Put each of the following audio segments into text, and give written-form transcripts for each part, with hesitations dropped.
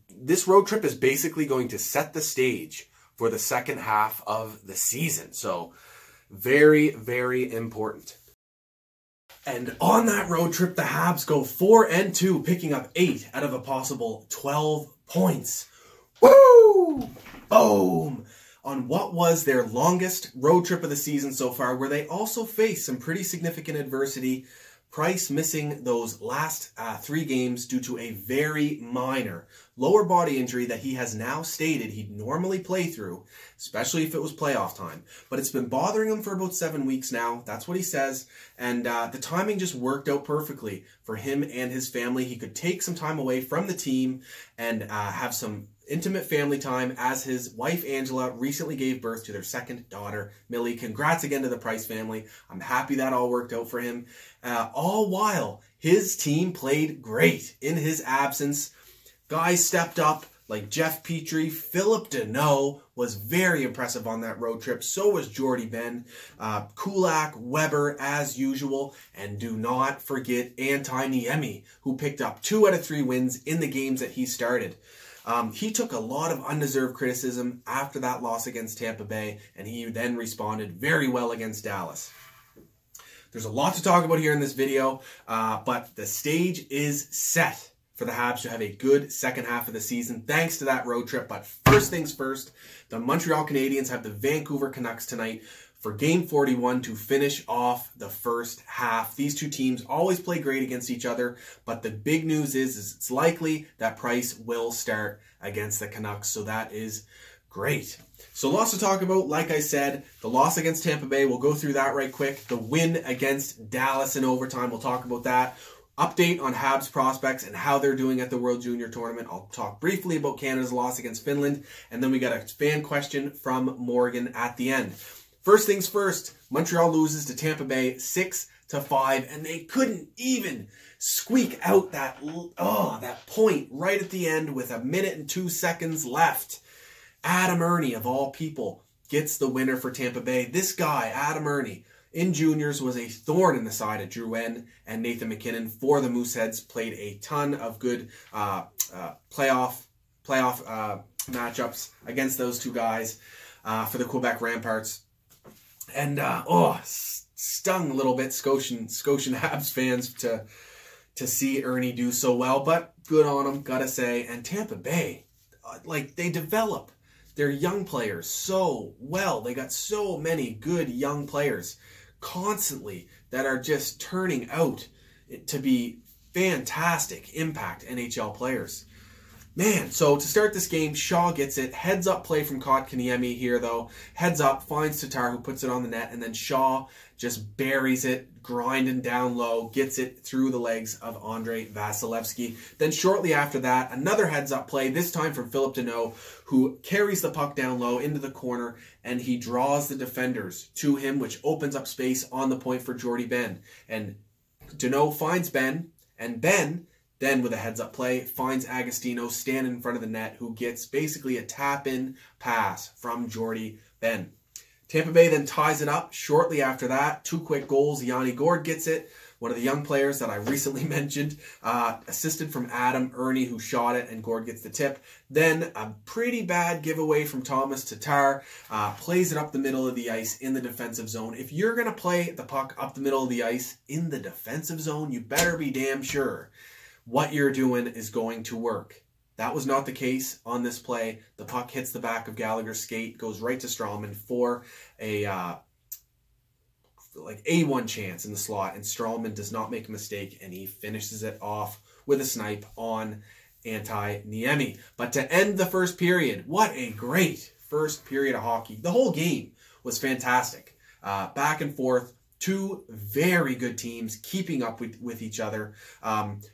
This road trip is basically going to set the stage for the second half of the season. So very, very important. And on that road trip, the Habs go 4-2, picking up 8 out of a possible 12 points. Woo! Boom! On what was their longest road trip of the season so far, where they also faced some pretty significant adversity. Price missing those last 3 games due to a very minor lower body injury that he has now stated he'd normally play through, especially if it was playoff time. But it's been bothering him for about 7 weeks now. That's what he says. And the timing just worked out perfectly for him and his family. He could take some time away from the team and have some intimate family time as his wife Angela recently gave birth to their second daughter, Millie. Congrats again to the Price family. I'm happy that all worked out for him. All while his team played great in his absence. Guys stepped up like Jeff Petrie. Philip Deneau was very impressive on that road trip. So was Jordie Benn. Kulak, Weber as usual. And do not forget Antti Niemi, who picked up 2 out of 3 wins in the games that he started. He took a lot of undeserved criticism after that loss against Tampa Bay, and he then responded very well against Dallas. There's a lot to talk about here in this video, but the stage is set for the Habs to have a good second half of the season thanks to that road trip. But first things first, the Montreal Canadiens have the Vancouver Canucks tonight for Game 41 to finish off the first half. These two teams always play great against each other, but the big news is it's likely that Price will start against the Canucks, so that is great. So lots to talk about. Like I said, the loss against Tampa Bay, we'll go through that right quick. The win against Dallas in overtime, we'll talk about that. Update on Habs prospects and how they're doing at the World Junior Tournament. I'll talk briefly about Canada's loss against Finland, and then we got a fan question from Morgan at the end. First things first, Montreal loses to Tampa Bay 6-5, and they couldn't even squeak out that point right at the end with 1 minute and 2 seconds left. Adam Erne, of all people, gets the winner for Tampa Bay. This guy, Adam Erne, in juniors was a thorn in the side of Drew N and Nathan McKinnon for the Mooseheads. Played a ton of good playoff matchups against those two guys for the Quebec Ramparts. And, stung a little bit Scotian Habs fans to see Erne do so well. But good on him, gotta say. And Tampa Bay, they develop their young players so well. They got so many good young players constantly that are just turning out to be fantastic impact NHL players. Man, so to start this game, Shaw gets it. Heads up play from Kotkaniemi here, though. Heads up, finds Tatar, who puts it on the net, and then Shaw just buries it, grinding down low, gets it through the legs of Andrei Vasilevskiy. Then shortly after that, another heads up play, this time from Philip Deneau, who carries the puck down low into the corner, and he draws the defenders to him, which opens up space on the point for Jordie Benn. And Deneau finds Ben, and Ben, then with a heads-up play, finds Agostino standing in front of the net, who gets basically a tap-in pass from Jordie Benn. Tampa Bay then ties it up shortly after that. 2 quick goals. Yanni Gourde gets it. One of the young players that I recently mentioned. Assisted from Adam Erne, who shot it, and Gourde gets the tip. Then a pretty bad giveaway from Thomas Tatar. Plays it up the middle of the ice in the defensive zone. If you're going to play the puck up the middle of the ice in the defensive zone, you better be damn sure what you're doing is going to work. That was not the case on this play. The puck hits the back of Gallagher's skate, goes right to Strawman for a A1 chance in the slot, and Strawman does not make a mistake, and he finishes it off with a snipe on Antti Niemi. But to end the first period, what a great first period of hockey. The whole game was fantastic. Back and forth. 2 very good teams keeping up with each other.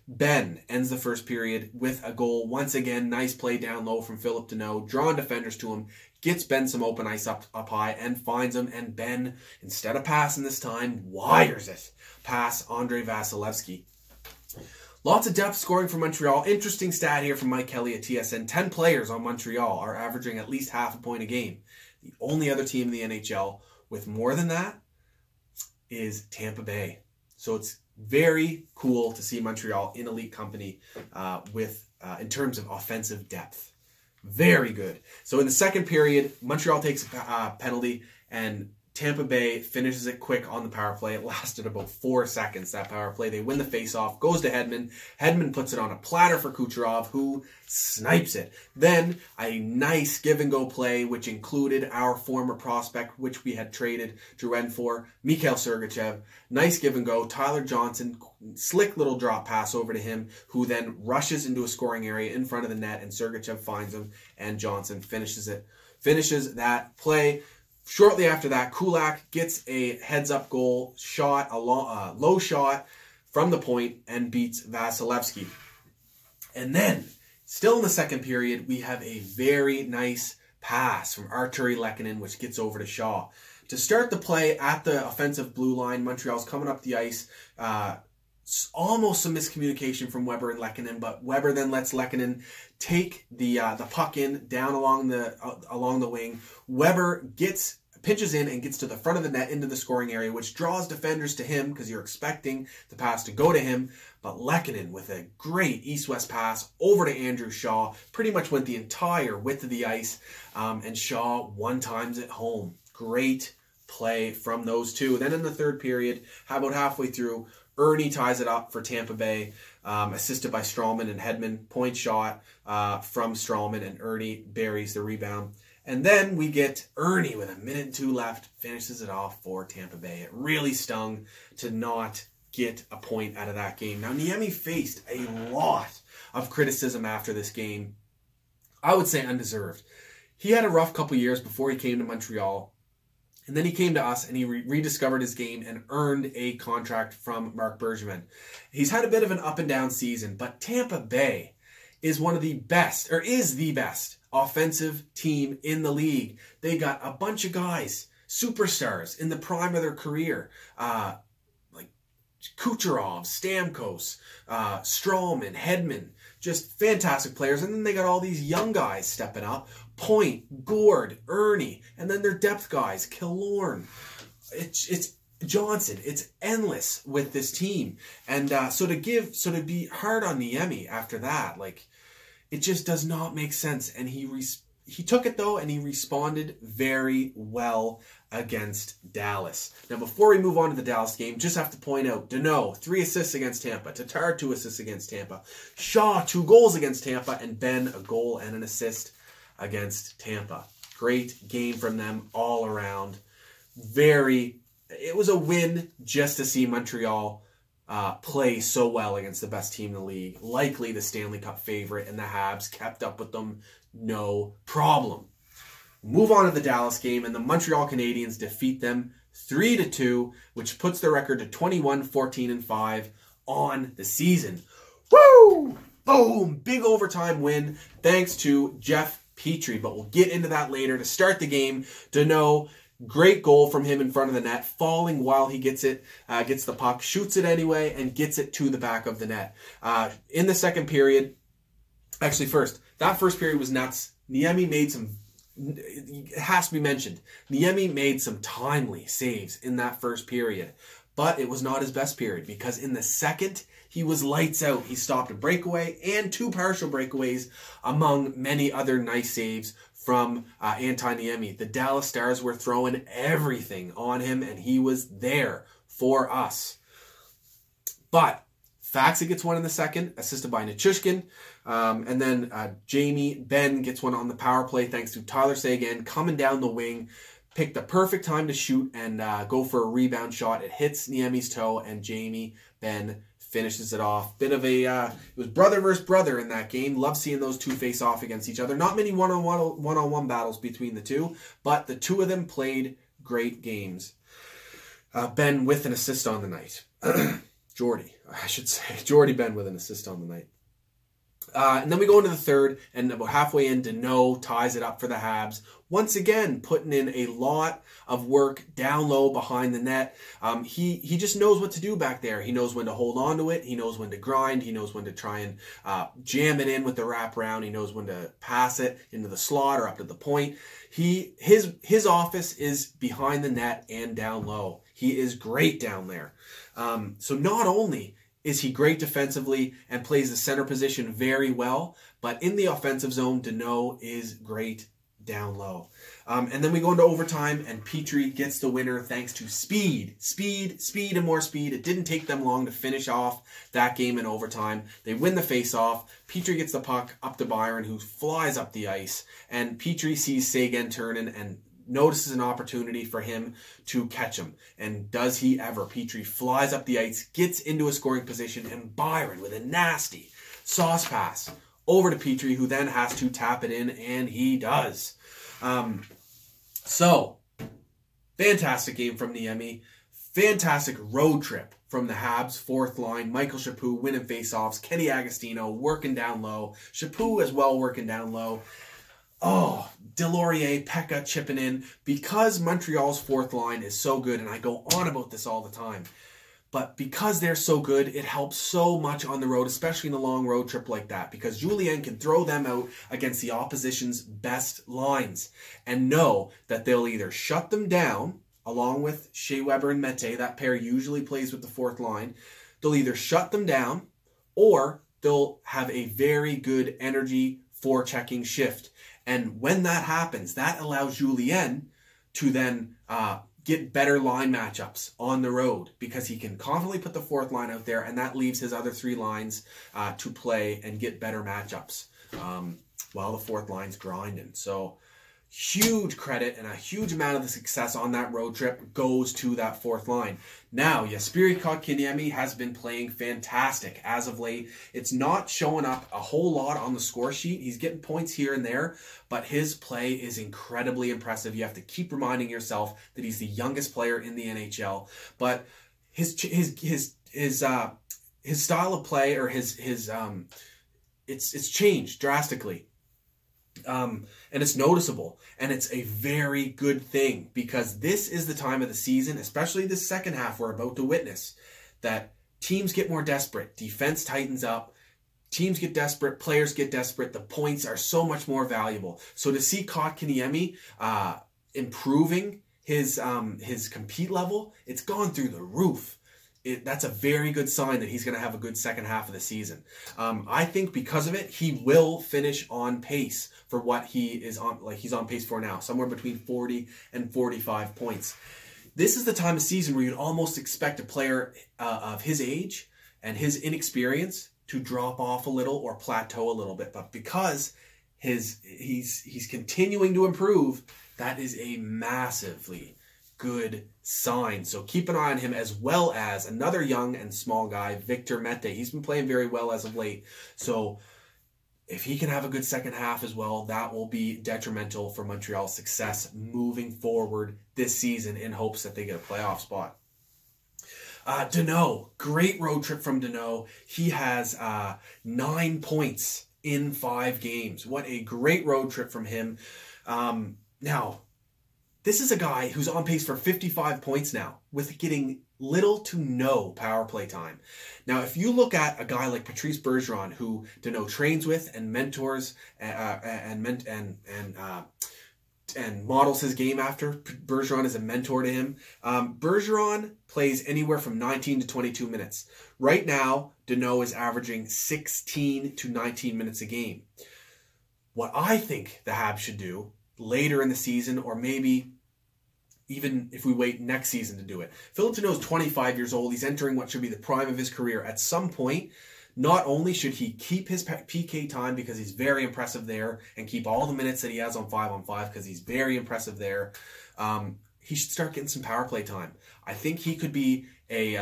Ben ends the first period with a goal. Once again, nice play down low from Philip Deneau, drawing defenders to him, gets Ben some open ice up high and finds him. And Ben, instead of passing this time, wires it past Andrei Vasilevskiy. Lots of depth scoring for Montreal. Interesting stat here from Mike Kelly at TSN. 10 players on Montreal are averaging at least half a point a game. The only other team in the NHL with more than that is Tampa Bay. So it's very cool to see Montreal in elite company with in terms of offensive depth. Very good. So in the second period, Montreal takes a penalty, and Tampa Bay finishes it quick on the power play. It lasted about 4 seconds, that power play. They win the faceoff, goes to Hedman. Hedman puts it on a platter for Kucherov, who snipes it. Then a nice give-and-go play, which included our former prospect, which we had traded Drouin for, Mikhail Sergachev. Nice give-and-go. Tyler Johnson, slick little drop pass over to him, who then rushes into a scoring area in front of the net, and Sergachev finds him, and Johnson finishes it. Finishes that play. Shortly after that, Kulak gets a heads-up goal shot, a low shot from the point, and beats Vasilevsky. And then, still in the second period, we have a very nice pass from Arturi Lehkonen, which gets over to Shaw. To start the play at the offensive blue line, Montreal's coming up the ice. Almost some miscommunication from Weber and Lehkonen, but Weber then lets Lehkonen take the puck in down along the wing. Weber pinches in and gets to the front of the net into the scoring area, which draws defenders to him because you're expecting the pass to go to him. But Lehkonen, with a great east-west pass over to Andrew Shaw, pretty much went the entire width of the ice, and Shaw one-times it home. Great play from those two. Then in the third period, about halfway through, Ernie ties it up for Tampa Bay, assisted by Stralman and Hedman. Point shot from Stralman, and Ernie buries the rebound. And then we get Ernie with 1 minute and 2 left, finishes it off for Tampa Bay. It really stung to not get a point out of that game. Now, Niemi faced a lot of criticism after this game. I would say undeserved. He had a rough couple years before he came to Montreal. And then he came to us and he rediscovered his game and earned a contract from Marc Bergevin. He's had a bit of an up and down season, but Tampa Bay is one of the best, or is the best, offensive team in the league. They got a bunch of guys, superstars in the prime of their career, like Kucherov, Stamkos, Stralman, Hedman, just fantastic players. And then they got all these young guys stepping up. Point, Gord, Ernie, and then their depth guys, Killorn. It's Johnson. It's endless with this team. And so to be hard on Niemi after that, like, it just does not make sense. And he took it, though, and he responded very well against Dallas. Now, before we move on to the Dallas game, just have to point out, Deneau, 3 assists against Tampa. Tatar, 2 assists against Tampa. Shaw, 2 goals against Tampa. And Ben, a goal and an assist against Tampa. Great game from them all around. It was a win just to see Montreal play so well against the best team in the league. Likely the Stanley Cup favorite, and the Habs kept up with them no problem. Move on to the Dallas game, and the Montreal Canadiens defeat them 3-2, which puts their record to 21-14-5 on the season. Woo! Boom! Big overtime win thanks to Jeff Petrie, but we'll get into that later. To start the game, Deneau, great goal from him in front of the net, falling while he gets the puck, shoots it anyway, and gets it to the back of the net. In the second period, actually that first period was nuts. Niemi made some, it has to be mentioned, Niemi made some timely saves in that first period. But it was not his best period, because in the second, he was lights out. He stopped a breakaway and 2 partial breakaways, among many other nice saves from Anton Niemi. The Dallas Stars were throwing everything on him, and he was there for us. But Faxa gets one in the second, assisted by Nichushkin. And then Jamie Benn gets one on the power play, thanks to Tyler Seguin coming down the wing. Picked the perfect time to shoot and go for a rebound shot. It hits Niemi's toe, and Jamie Benn finishes it off. Bit of a, it was brother versus brother in that game. Love seeing those two face off against each other. Not many one-on-one battles between the two, but the two of them played great games. Ben with an assist on the night. Jordy Ben with an assist on the night. And then we go into the third, and about halfway in, Deneau ties it up for the Habs. Once again, putting in a lot of work down low behind the net. He just knows what to do back there. He knows when to hold on to it. He knows when to grind. He knows when to try and jam it in with the wraparound. He knows when to pass it into the slot or up to the point. His office is behind the net and down low. He is great down there. So not only is he great defensively and plays the center position very well, but in the offensive zone, Danault is great down low. And then we go into overtime, and Petrie gets the winner thanks to speed, and more speed. It didn't take them long to finish off that game in overtime. They win the face-off. Petrie gets the puck up to Byron, who flies up the ice, and Petrie sees Seguin turning and notices an opportunity for him to catch him. And does he ever? Petrie flies up the ice, gets into a scoring position, and Byron with a nasty sauce pass over to Petrie, who then has to tap it in, and he does. So, fantastic game from Niemi. Fantastic road trip from the Habs, fourth line. Michael Chaput winning faceoffs. Kenny Agostino working down low. Chaput as well working down low. Oh, Delorier, Pekka chipping in. Because Montreal's fourth line is so good, and I go on about this all the time, but because they're so good, it helps so much on the road, especially in a long road trip like that, because Julien can throw them out against the opposition's best lines and know that they'll either shut them down, along with Shea Weber and Mete. That pair usually plays with the fourth line. They'll either shut them down or they'll have a very good energy forechecking shift. And when that happens, that allows Julien to then get better line matchups on the road, because he can confidently put the fourth line out there, and that leaves his other three lines to play and get better matchups while the fourth line's grinding. So huge credit, and a huge amount of the success on that road trip goes to that fourth line. Now, Jesperi Kotkaniemi has been playing fantastic as of late. It's not showing up a whole lot on the score sheet. He's getting points here and there, but his play is incredibly impressive. You have to keep reminding yourself that he's the youngest player in the NHL, but his style of play, or it's changed drastically. And it's noticeable, and it's a very good thing, because this is the time of the season, especially the second half we're about to witness, that teams get more desperate, defense tightens up, teams get desperate, players get desperate, the points are so much more valuable. So to see Kotkaniemi improving his compete level, it's gone through the roof. That's a very good sign that he's going to have a good second half of the season. I think because of it, he will finish on pace for what he is on, like he's on pace for now, somewhere between 40 and 45 points. This is the time of season where you'd almost expect a player of his age and his inexperience to drop off a little or plateau a little bit. But because he's continuing to improve, that is a massively good sign. So keep an eye on him, as well as another young and small guy, Victor Mete. He's been playing very well as of late. So if he can have a good second half as well, that will be detrimental for Montreal's success moving forward this season, in hopes that they get a playoff spot. Danault, great road trip from Danault. He has 9 points in 5 games. What a great road trip from him. Now, this is a guy who's on pace for 55 points now, with getting little to no power play time. Now, if you look at a guy like Patrice Bergeron, who Danault trains with and mentors and models his game after, Bergeron is a mentor to him. Bergeron plays anywhere from 19 to 22 minutes. Right now, Danault is averaging 16 to 19 minutes a game. What I think the Habs should do later in the season, or maybe even if we wait next season to do it. Phillip Danault is 25 years old. He's entering what should be the prime of his career. At some point, not only should he keep his PK time, because he's very impressive there, and keep all the minutes that he has on 5-on-5, because he's very impressive there, he should start getting some power play time. I think he could be a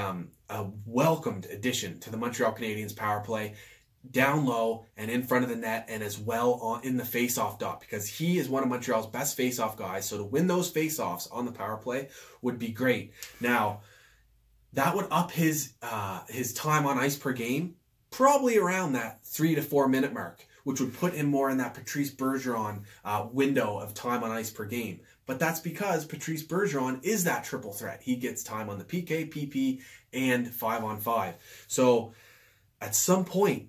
welcomed addition to the Montreal Canadiens power play, down low and in front of the net, and as well in the face-off dot, because he is one of Montreal's best face-off guys. So to win those face-offs on the power play would be great. Now, that would up his time on ice per game probably around that 3 to 4 minute mark, which would put him more in that Patrice Bergeron window of time on ice per game. But that's because Patrice Bergeron is that triple threat. He gets time on the PK, PP, and 5-on-5. So at some point,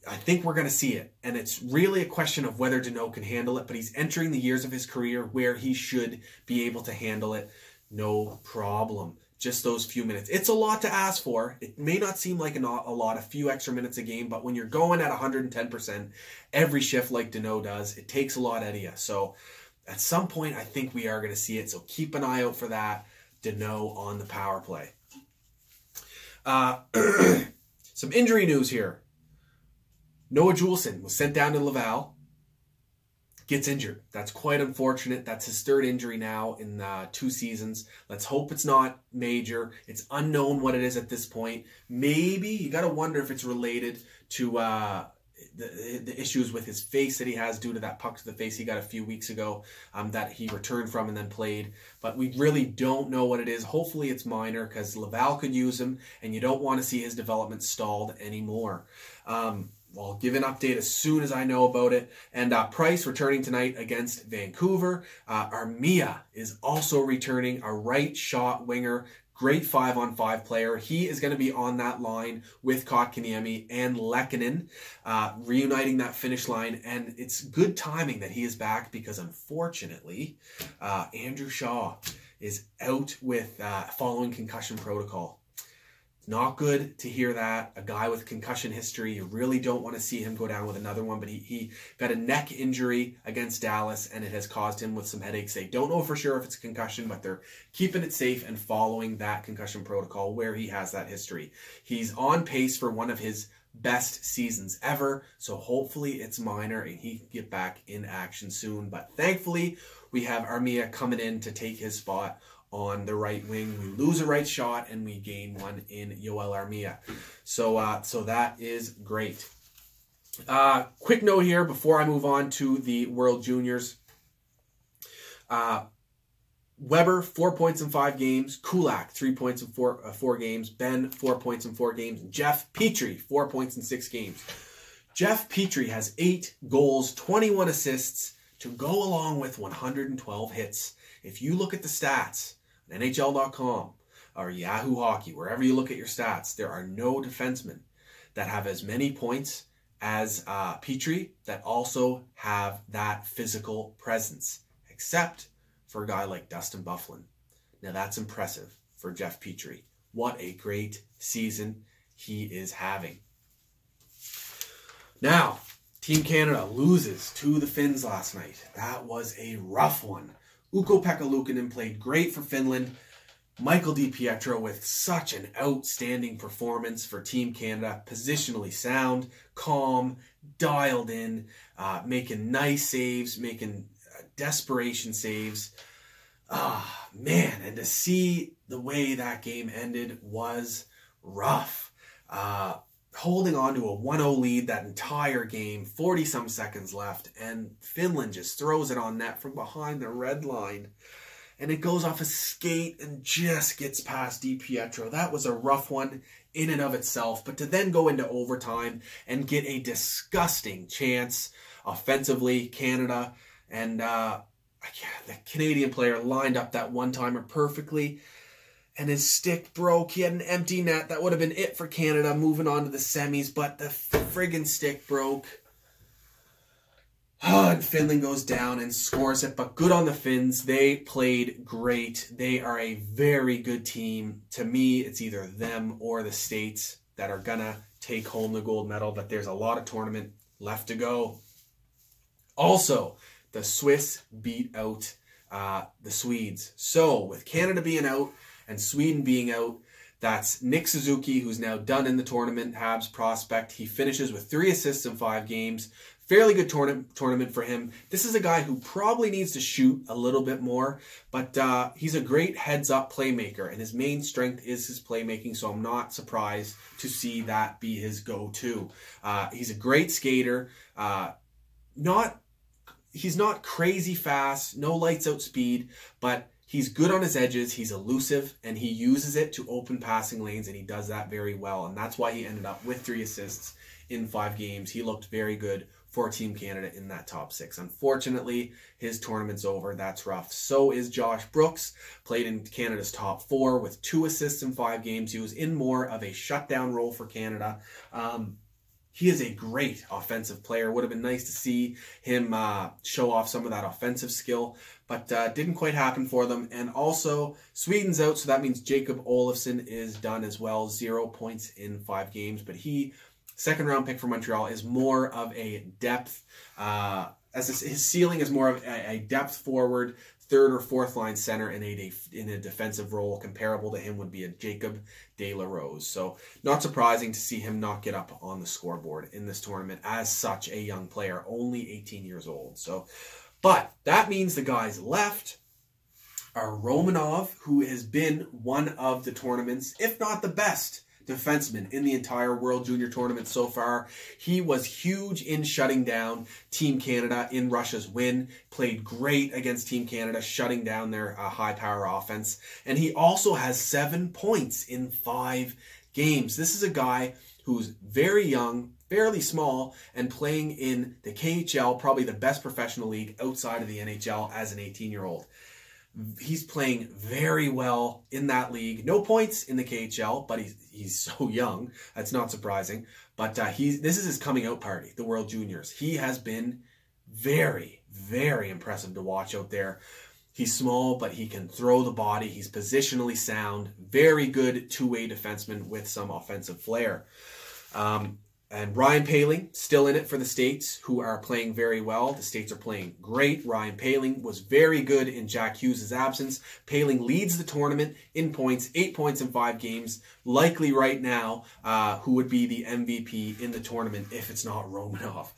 I think we're going to see it, and it's really a question of whether Danault can handle it, but he's entering the years of his career where he should be able to handle it no problem. just those few minutes. It's a lot to ask for. It may not seem like a lot, a few extra minutes a game, but when you're going at 110% every shift like Danault does, it takes a lot out of you. So at some point, I think we are going to see it. So keep an eye out for that. Danault on the power play. Some injury news here. Noah Juleson was sent down to Laval. Gets injured. That's quite unfortunate. That's his third injury now in 2 seasons. Let's hope it's not major. It's unknown what it is at this point. Maybe, you got to wonder if it's related to the issues with his face that he has due to that puck to the face he got a few weeks ago that he returned from and then played. But we really don't know what it is. Hopefully it's minor because Laval could use him and you don't want to see his development stalled anymore. I'll give an update as soon as I know about it. And Price returning tonight against Vancouver. Armia is also returning, a right shot winger. Great 5-on-5 player. He is going to be on that line with Kotkaniemi and Lehkonen, reuniting that finish line. And it's good timing that he is back because, unfortunately, Andrew Shaw is out with following concussion protocol. Not good to hear that. A guy with concussion history, you really don't want to see him go down with another one, but he got a neck injury against Dallas, and it has caused him with some headaches. They don't know for sure if it's a concussion, but they're keeping it safe and following that concussion protocol where he has that history. He's on pace for one of his best seasons ever, so hopefully it's minor and he can get back in action soon. But thankfully, we have Armia coming in to take his spot on the right wing. We lose a right shot and we gain one in Yoel Armia. So that is great. Quick note here before I move on to the World Juniors. Weber, 4 points in 5 games. Kulak, 3 points in 4 games. Ben, 4 points in 4 games. Jeff Petrie, 4 points in 6 games. Jeff Petrie has 8 goals, 21 assists to go along with 112 hits. If you look at the stats, NHL.com or Yahoo Hockey, wherever you look at your stats, there are no defensemen that have as many points as Petrie that also have that physical presence, except for a guy like Dustin Byfuglien. Now that's impressive for Jeff Petrie. What a great season he is having. Now, Team Canada loses to the Finns last night. That was a rough one. Ukko-Pekka Luukkonen played great for Finland. Michael DiPietro with such an outstanding performance for Team Canada. Positionally sound, calm, dialed in, making nice saves, making desperation saves. Man, and to see the way that game ended was rough. Holding on to a 1-0 lead that entire game, 40-some seconds left, and Finland just throws it on net from behind the red line. And it goes off a skate and just gets past DiPietro. That was a rough one in and of itself. But to then go into overtime and get a disgusting chance offensively, Canada, and the Canadian player lined up that one-timer perfectly, and his stick broke. He had an empty net. That would have been it for Canada moving on to the semis, but the friggin' stick broke. And Finland goes down and scores it, but good on the Finns. They played great. They are a very good team. To me, it's either them or the States that are going to take home the gold medal, but there's a lot of tournament left to go. Also, the Swiss beat out the Swedes. So, with Canada being out and Sweden being out, that's Nick Suzuki, who's now done in the tournament, Habs prospect. He finishes with 3 assists in 5 games. Fairly good tournament for him. This is a guy who probably needs to shoot a little bit more, but he's a great heads-up playmaker, and his main strength is his playmaking, so I'm not surprised to see that be his go-to. He's a great skater. He's not crazy fast, no lights-out speed, but he's good on his edges, he's elusive, and he uses it to open passing lanes, and he does that very well, and that's why he ended up with 3 assists in 5 games. He looked very good for Team Canada in that top 6. Unfortunately, his tournament's over. That's rough. So is Josh Brooks, played in Canada's top 4 with 2 assists in 5 games. He was in more of a shutdown role for Canada. he is a great offensive player. Would have been nice to see him show off some of that offensive skill, but didn't quite happen for them. And also, Sweden's out, so that means Jacob Olofsson is done as well. 0 points in 5 games, but he, second round pick for Montreal, is more of a depth, his ceiling is more of a depth forward, third or fourth line center in a defensive role. Comparable to him would be a Jacob De La Rose. So not surprising to see him not get up on the scoreboard in this tournament as such a young player, only 18 years old. So, but that means the guys left are Romanov, who has been one of the tournament's, if not the best, defenseman in the entire World Junior Tournament so far. He was huge in shutting down Team Canada in Russia's win, played great against Team Canada, shutting down their high-power offense, and he also has 7 points in 5 games. This is a guy who's very young, fairly small, and playing in the KHL, probably the best professional league outside of the NHL as an 18-year-old. He's playing very well in that league. No points in the KHL, but he's so young. That's not surprising. But this is his coming out party, the World Juniors. He has been very, very impressive to watch out there. He's small, but he can throw the body. He's positionally sound. Very good two-way defenseman with some offensive flair. And Ryan Poehling, still in it for the States, who are playing very well. The States are playing great. Ryan Poehling was very good in Jack Hughes' absence. Poehling leads the tournament in points, 8 points in 5 games. Likely right now, who would be the MVP in the tournament if it's not Romanov.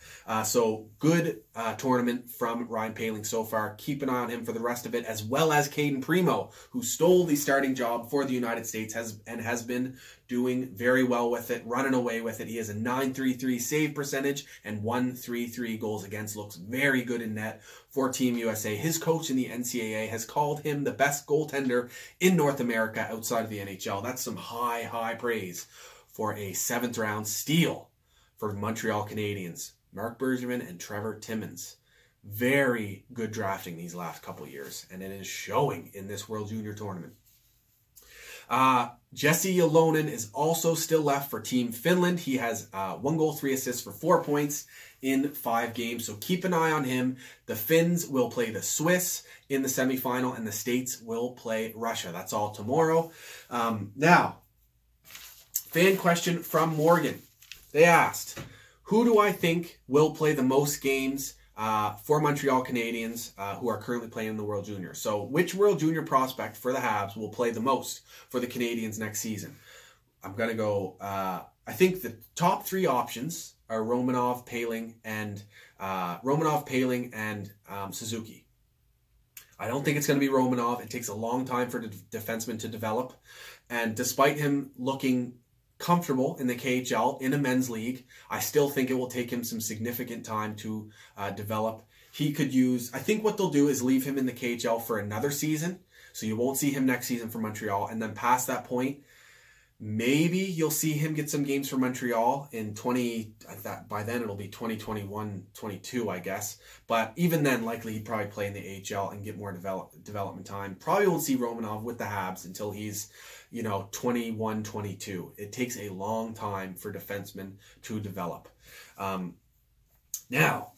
So good tournament from Ryan Poehling so far. Keep an eye on him for the rest of it, as well as Caden Primo, who stole the starting job for the United States and has been doing very well with it, running away with it. He has a .933 save percentage and .133 goals against. Looks very good in net for Team USA. His coach in the NCAA has called him the best goaltender in North America outside of the NHL. That's some high praise for a 7th round steal for Montreal Canadiens. Mark Bergevin and Trevor Timmins. Very good drafting these last couple years, and it is showing in this World Junior Tournament. Jesse Ylonen is also still left for Team Finland. He has 1 goal, 3 assists for 4 points in 5 games. So keep an eye on him. The Finns will play the Swiss in the semifinal, and the States will play Russia. That's all tomorrow. Now, fan question from Morgan. They asked, who do I think will play the most games for Montreal Canadiens who are currently playing in the World Junior? So which World Junior prospect for the Habs will play the most for the Canadiens next season? I'm going to go, I think the top 3 options are Romanov, Poehling, and Suzuki. I don't think it's going to be Romanov. It takes a long time for the defenseman to develop. And despite him looking comfortable in the KHL in a men's league, I still think it will take him some significant time to develop. He could use, I think what they'll do is leave him in the KHL for another season, so you won't see him next season for Montreal, and then past that point, maybe you'll see him get some games for Montreal in by then it'll be 2021-22, I guess. But even then, likely he'd probably play in the AHL and get more development time. Probably won't see Romanov with the Habs until he's 21, 22. It takes a long time for defensemen to develop. Now,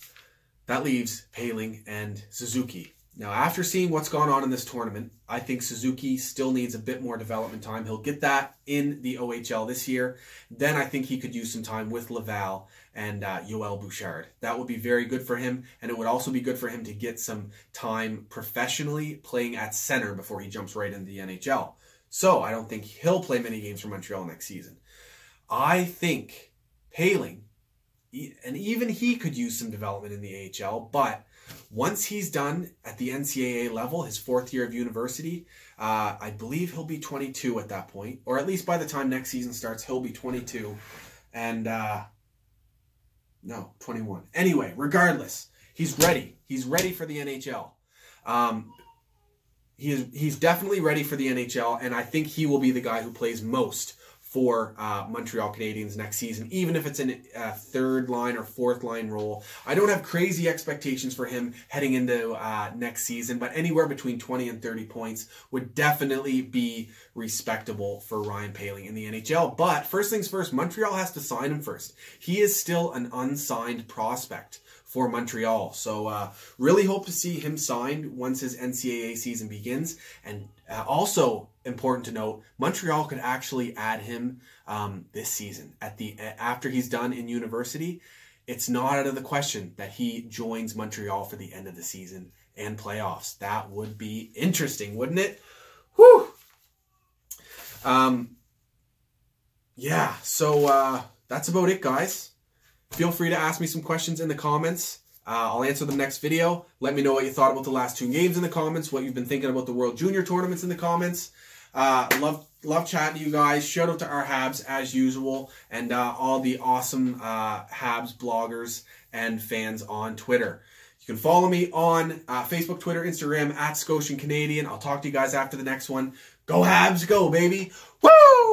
that leaves Poehling and Suzuki. Now, after seeing what's gone on in this tournament, I think Suzuki still needs a bit more development time. He'll get that in the OHL this year. Then I think he could use some time with Laval and Yoel Bouchard. That would be very good for him, and it would also be good for him to get some time professionally playing at center before he jumps right into the NHL. So I don't think he'll play many games for Montreal next season. I think Poehling, and even he could use some development in the AHL, but once he's done at the NCAA level, his 4th year of university, I believe he'll be 22 at that point, or at least by the time next season starts, he'll be 22, and no, 21. Anyway, regardless, he's ready. He's ready for the NHL. He's definitely ready for the NHL, and I think he will be the guy who plays most for Montreal Canadiens next season, even if it's in a third line or fourth line role. I don't have crazy expectations for him heading into next season, but anywhere between 20 and 30 points would definitely be respectable for Ryan Poehling in the NHL. But first things first, Montreal has to sign him first. He is still an unsigned prospect for Montreal. So really hope to see him signed once his NCAA season begins. And also important to note, Montreal could actually add him this season after he's done in university. It's not out of the question that he joins Montreal for the end of the season and playoffs. That would be interesting, wouldn't it? Whew. Yeah, so that's about it, guys. Feel free to ask me some questions in the comments. I'll answer them next video. Let me know what you thought about the last 2 games in the comments, what you've been thinking about the World Junior tournaments in the comments. Love chatting to you guys. Shout out to our Habs as usual, and all the awesome Habs bloggers and fans on Twitter. You can follow me on Facebook, Twitter, Instagram @ScotianCanadien. I'll talk to you guys after the next one. Go Habs, go baby! Woo!